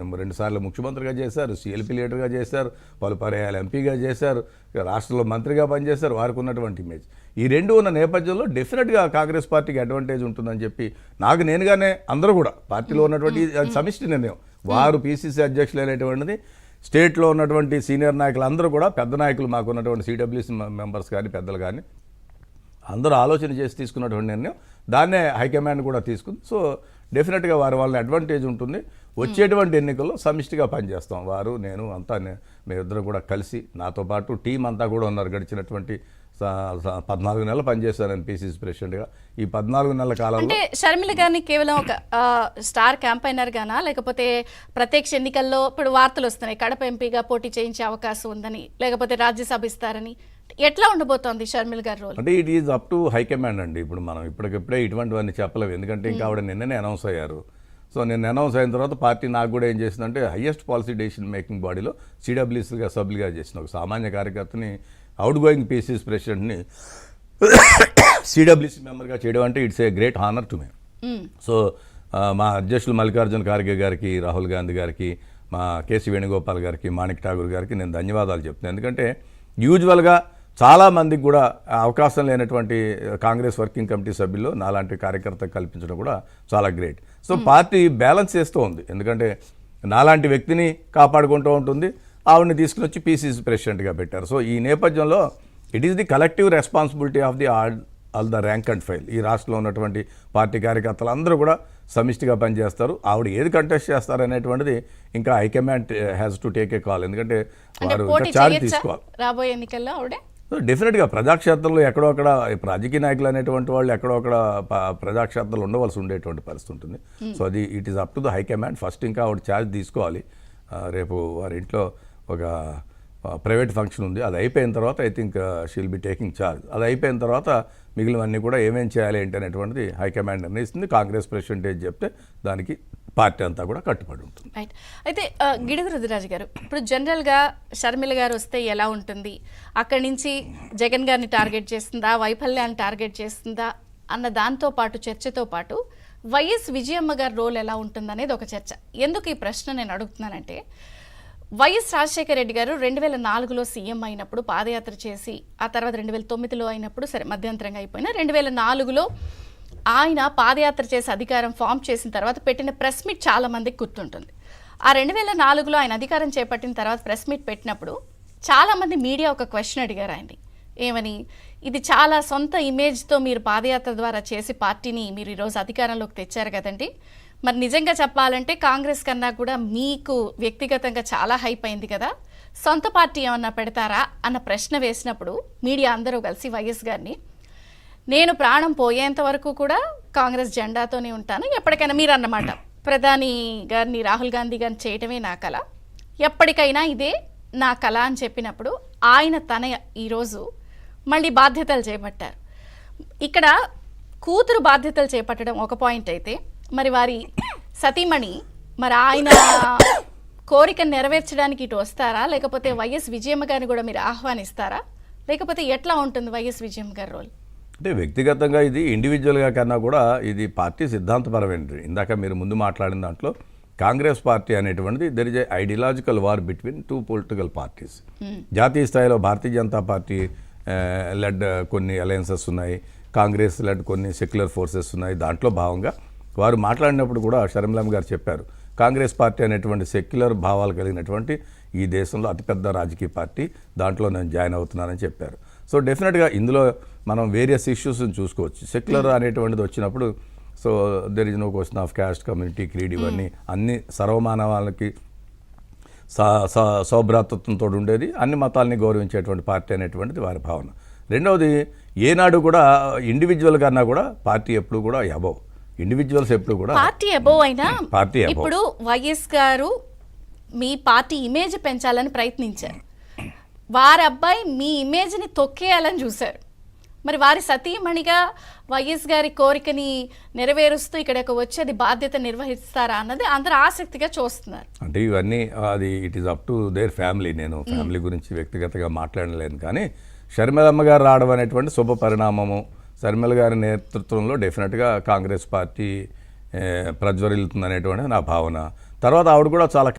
2 సార్లు ముఖ్యమంత్రిగా చేశారు, సిఎల్పి లీడర్గా చేశారు, పలు పర్యాయాలు ఎంపీగా చేశారు, రాష్ట్రంలో మంత్రిగా పనిచేశారు. వారికి ఉన్నటువంటి ఇమేజ్ ఈ రెండు ఉన్న నేపథ్యంలో డెఫినెట్గా కాంగ్రెస్ పార్టీకి అడ్వాంటేజ్ ఉంటుందని చెప్పి నాకు నేనుగానే అందరూ కూడా పార్టీలో ఉన్నటువంటి సమిష్టి నిర్ణయం. వారు పిసిసి అధ్యక్షులు అనేటువంటిది స్టేట్లో ఉన్నటువంటి సీనియర్ నాయకులు అందరూ కూడా పెద్ద నాయకులు మాకు ఉన్నటువంటి సిడబ్ల్యూసి మెంబర్స్ కానీ పెద్దలు కానీ అందరూ ఆలోచన చేసి తీసుకున్నటువంటి నిర్ణయం. దాన్నే హైకమాండ్ కూడా తీసుకుంది. సో డెఫినెట్గా వాళ్ళని అడ్వాంటేజ్ ఉంటుంది. వచ్చేటువంటి ఎన్నికల్లో సమిష్టిగా పనిచేస్తాం. వారు నేను అంతా మేమిద్దరం కూడా కలిసి నాతో పాటు టీం అంతా కూడా ఉన్నారు. గడిచినటువంటి 14 నెలలు పనిచేశాను నేను పిసిసి ప్రెసిడెంట్గా. ఈ 14 నెలల కాలంలో అంటే షర్మిల గారిని కేవలం ఒక స్టార్ క్యాంపైనర్ గానా, లేకపోతే ప్రత్యక్ష ఎన్నికల్లో ఇప్పుడు వార్తలు వస్తున్నాయి కడప ఎంపీగా పోటీ చేయించే అవకాశం ఉందని, లేకపోతే రాజ్యసభ ఇస్తారని, ఎట్లా ఉండబోతోంది షర్మిల గారి రోల్? అంటే it is up to high command అండి. ఇప్పుడు మనం ఇప్పటికిప్పుడే ఇటువంటివన్నీ చెప్పలేము. ఎందుకంటే ఇంకా ఆవిడ నిన్ననే అనౌన్స్ అయ్యారు. సో నిన్న అనౌన్స్ అయిన తర్వాత పార్టీ నాకు కూడా ఏం చేసిందంటే హయ్యెస్ట్ పాలసీ డెసిషన్ మేకింగ్ బాడీలో సిడబ్ల్యూసీగా సభ్యులుగా చేసిన ఒక సామాన్య కార్యకర్తని అవుట్ గోయింగ్ పిసిసి ప్రెసిడెంట్ని సిడబ్ల్యూసీ మెంబర్గా చేయడం అంటే it's a great honour to May. So మా అధ్యక్షులు మల్లికార్జున ఖార్గే గారికి, రాహుల్ గాంధీ గారికి, మా కేసీ వేణుగోపాల్ గారికి, మాణిక్ ఠాగూర్ గారికి నేను ధన్యవాదాలు చెప్తున్నాను. ఎందుకంటే యూజువల్గా చాలామందికి కూడా అవకాశం లేనటువంటి కాంగ్రెస్ వర్కింగ్ కమిటీ సభ్యులు నాలాంటి కార్యకర్తకు కల్పించడం కూడా చాలా గ్రేట్. సో పార్టీ బ్యాలెన్స్ చేస్తూ ఉంది. ఎందుకంటే నాలాంటి వ్యక్తిని కాపాడుకుంటూ ఉంటుంది. ఆవిడని తీసుకుని వచ్చి పిసిసి ప్రెసిడెంట్గా పెట్టారు. సో ఈ నేపథ్యంలో it is the collective responsibility of the all the rank and file. ఈ రాష్ట్రంలో ఉన్నటువంటి పార్టీ కార్యకర్తలు అందరూ కూడా సమిష్టిగా పనిచేస్తారు. ఆవిడ ఏది కంటెస్ట్ చేస్తారు అనేటువంటిది ఇంకా high command has to take a call. ఎందుకంటే వారు చార్జ్ తీసుకోవాలి రాబోయే ఎన్నికల్లో. ఆవిడే డెఫినెట్గా ప్రజాక్షేత్రంలో ఎక్కడో అక్కడ రాజకీయ నాయకులు అనేటువంటి వాళ్ళు ఎక్కడో అక్కడ ప్రజాక్షేత్రంలో ఉండవలసి ఉండేటువంటి పరిస్థితి ఉంటుంది. సో అది it is up to the high command. First ఇంకా ఆవిడ ఛార్జ్ తీసుకోవాలి. రేపు వారి ఇంట్లో ఒక ప్రైవేట్ ఫంక్షన్ ఉంది. అది అయిపోయిన తర్వాత I think she'll be taking charge. అది అయిపోయిన తర్వాత మిగిలినవన్నీ కూడా ఏమేం చేయాలి ఏంటి అనేటువంటిది హైకమాండ్ నిర్ణయిస్తుంది. కాంగ్రెస్ ప్రెసిడెంట్ ఏది చెప్తే దానికి పార్టీ అంతా కూడా కట్టుబడి ఉంటుంది. రైట్. అయితే గిడుగు రుద్రరాజు గారు, ఇప్పుడు జనరల్గా షర్మిల గారు వస్తే ఎలా ఉంటుంది? అక్కడి నుంచి జగన్ గారిని టార్గెట్ చేస్తుందా, వైఫల్యాన్ని టార్గెట్ చేస్తుందా అన్న దాంతో పాటు చర్చతో పాటు వైఎస్ విజయమ్మ గారి రోల్ ఎలా ఉంటుంది అనేది ఒక చర్చ. ఎందుకు ఈ ప్రశ్న నేను అడుగుతున్నానంటే, వైఎస్ రాజశేఖర రెడ్డి గారు 2004లో సీఎం అయినప్పుడు పాదయాత్ర చేసి, ఆ తర్వాత 2009లో అయినప్పుడు సరే మధ్యంతరంగా అయిపోయినా 2004లో ఆయన పాదయాత్ర చేసి అధికారం ఫామ్ చేసిన తర్వాత పెట్టిన ప్రెస్ మీట్ చాలా మందికి గుర్తుంటుంది. ఆ 2004లో ఆయన అధికారం చేపట్టిన తర్వాత ప్రెస్ మీట్ పెట్టినప్పుడు చాలామంది మీడియా ఒక క్వశ్చన్ అడిగారు ఆయన్ని. ఏమని? ఇది చాలా సొంత ఇమేజ్తో మీరు పాదయాత్ర ద్వారా చేసి పార్టీని మీరు ఈరోజు అధికారంలోకి తెచ్చారు కదండి, మరి నిజంగా చెప్పాలంటే కాంగ్రెస్ కన్నా కూడా మీకు వ్యక్తిగతంగా చాలా హైప్ అయింది కదా, సొంత పార్టీ ఏమన్నా పెడతారా అన్న ప్రశ్న వేసినప్పుడు మీడియా అందరూ కలిసి వైఎస్ గారిని, నేను ప్రాణం పోయేంత వరకు కూడా కాంగ్రెస్ జెండాతోనే ఉంటాను, ఎప్పటికైనా మీరు అన్నమాట ప్రధాని గారిని రాహుల్ గాంధీ గారిని చేయటమే నా కళ, ఎప్పటికైనా ఇదే నా కళ అని చెప్పినప్పుడు ఆయన తన ఈరోజు మళ్ళీ బాధ్యతలు చేపట్టారు. ఇక్కడ కూతురు బాధ్యతలు చేపట్టడం ఒక పాయింట్ అయితే, మరి వారి సతీమణి మరి ఆయన కోరికను నెరవేర్చడానికి ఇటు వస్తారా, లేకపోతే వైఎస్ విజయమ్మ గారిని కూడా మీరు ఆహ్వానిస్తారా, లేకపోతే ఎట్లా ఉంటుంది వైఎస్ విజయమ్మ గారి రోల్? అంటే వ్యక్తిగతంగా ఇది ఇండివిజువల్గా కన్నా కూడా ఇది పార్టీ సిద్ధాంతపరమైనది. ఇందాక మీరు ముందు మాట్లాడిన దాంట్లో కాంగ్రెస్ పార్టీ అనేటువంటిది there is a ideological war between 2 political parties. జాతీయ స్థాయిలో భారతీయ జనతా పార్టీ లెడ్ కొన్ని అలయన్సెస్ ఉన్నాయి, కాంగ్రెస్ లెడ్ కొన్ని సెక్యులర్ ఫోర్సెస్ ఉన్నాయి. దాంట్లో భాగంగా వారు మాట్లాడినప్పుడు కూడా షర్మిలమ్మ గారు చెప్పారు, కాంగ్రెస్ పార్టీ అనేటువంటి సెక్యులర్ భావాలు కలిగినటువంటి ఈ దేశంలో అతిపెద్ద రాజకీయ పార్టీ, దాంట్లో నేను జాయిన్ అవుతున్నానని చెప్పారు. సో డెఫినెట్గా ఇందులో మనం వేరియస్ ఇష్యూస్ని చూసుకోవచ్చు. సెక్యులర్ అనేటువంటిది వచ్చినప్పుడు so there is no question of caste, community, creed, ఇవన్నీ అన్ని సర్వమానవాళ్ళకి సౌభ్రాతృత్వంతో ఉండేది, అన్ని మతాలని గౌరవించేటువంటి పార్టీ అనేటువంటిది వారి భావన. రెండవది, ఏనాడు కూడా ఇండివిజువల్ కన్నా కూడా పార్టీ ఎప్పుడు కూడా అబోవ్, ఇండివిజువల్స్ ఎప్పుడు కూడా పార్టీ అబోవ్ అయినా పార్టీ ఇప్పుడు వైఎస్ గారు మీ పార్టీ ఇమేజ్ పెంచాలని ప్రయత్నించారు, వారి అబ్బాయి మీ ఇమేజ్ని తొక్కేయాలని చూశారు. మరి వారి సతీమణిగా వైఎస్ గారి కోరికని నెరవేరుస్తూ ఇక్కడికి వచ్చి అది బాధ్యత నిర్వహిస్తారా అన్నది అందరూ ఆసక్తిగా చూస్తున్నారు. అంటే ఇవన్నీ అది it is up to their family. నేను ఫ్యామిలీ గురించి వ్యక్తిగతంగా మాట్లాడలేను, కానీ షర్మిలమ్మ గారు రావడం అనేటువంటి శుభ పరిణామము. షర్మిల గారి నేతృత్వంలో డెఫినెట్గా కాంగ్రెస్ పార్టీ ప్రజ్వరిల్లుతుంది అనేటువంటిది నా భావన. తర్వాత ఆవిడ కూడా చాలా